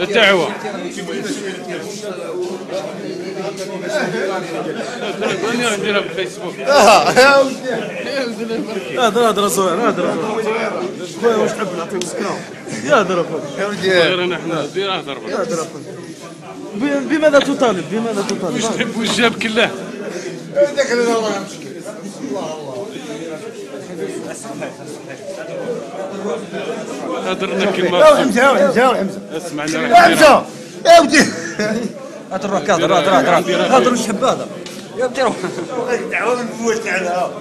الدعوة نديرها في الفيسبوك. هضر صغير هضر خويا واش تحب نعطيك سكران يا هضر خويا غير انا حنا دير هضر بماذا تطالب بماذا تطالب واش تحب والجاب كله هذاك اللي راه مسكين هضرنا كيما يا حمزه اسمعنا حمزه يا ودي هضر هضر واش تحب هذا يا ودي روح دعوه من فوق تاعنا